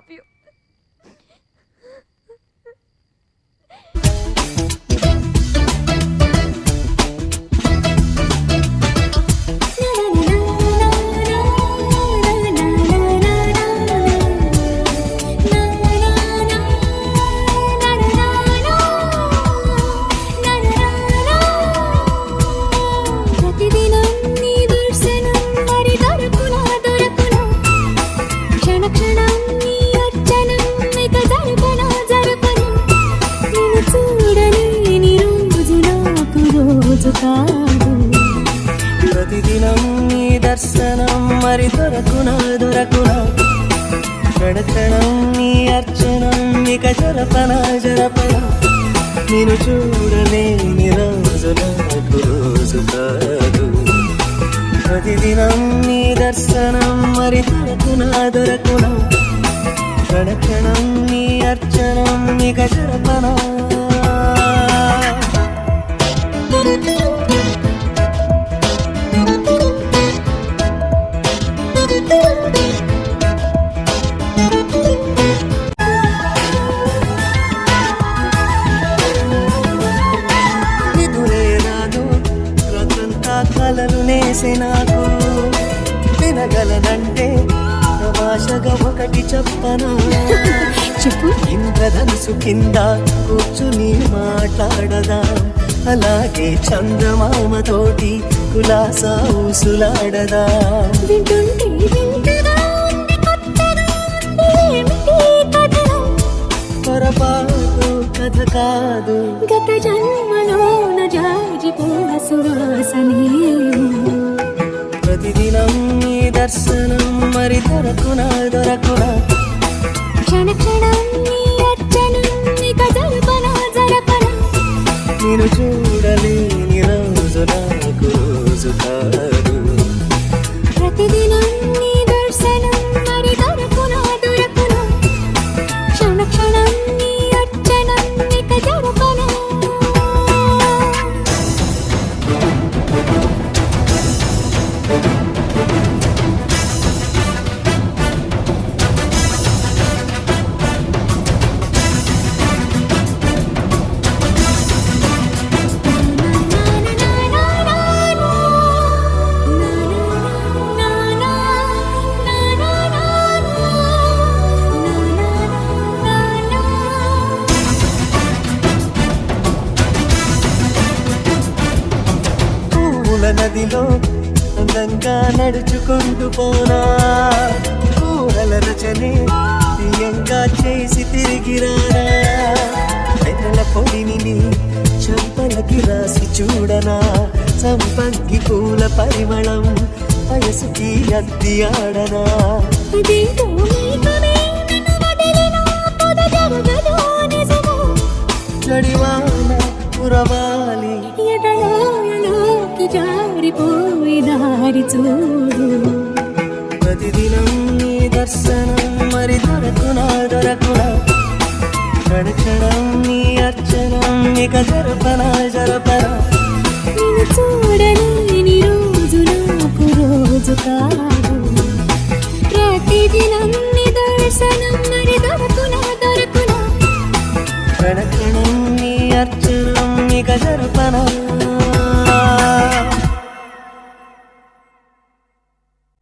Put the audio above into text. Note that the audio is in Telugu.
Love you. ప్రతిదినం నీ దర్శనం మరి దొరకునా దొరకునా, క్షణ క్షణం నీ అర్చనం ఇక జరపనా జరపనా, నేను చూడలేని రోజు నాకు రోజు కాదు. ప్రతిదినం నీ దర్శనం మరి దొరకునా దొరకునా, క్షణ క్షణం నీ అర్చనం ఇక జరపనా. కలలు నేసే నాకు వినగలనంటే తమాషగా ఒకటి చెప్పనా, చెప్పు. ఇంద్రధనుసు కింద కూర్చుని మాట్లాడదా, అలాగే చందమామతోటి కులాసా ఊసులాడదా. పొరపాటు కథ కాదు, గత జన్మలోన జాజిపోన సువాసనే. ప్రతిదినం నీ దర్శనం మరి దొరకునా దొరకునా, క్షణ క్షణం నీ అర్చనం ఇక జరపనా జరపనా, నేను చూడలేని రోజు నాకు రోజు కాదు. ప్రతిదినం నీ దర్శనం మరి దొరకునా దొరకునా, క్షణ క్షణం నీ అర్చనం ఇక జరపనా. నదిలో అందంగా నడుచుకుంటూ పోనా, ఊహల రచనే తీయంగా చేసి తిరిగిరానా, వెన్నెల పొడిని నీ చెంపలకి రాసి చూడనా, సంపంగి పూల పరిమళం వయసుకి అద్ది ఆడనా. జడివాన పురవాలి జారిపోయి దారి చూడు, ప్రతిదినం నీ దర్శనం మరి దొరకునా దొరకునా, క్షణ క్షణం నీ అర్చనం ఇక జరపనా జరపనా, నేను చూడలేని రోజు నాకు రోజు కాదు. ప్రతిదినం నీ దర్శనం మరి దొరకునా దొరకునా, క్షణ క్షణం నీ అర్చనం ఇక జరపనా.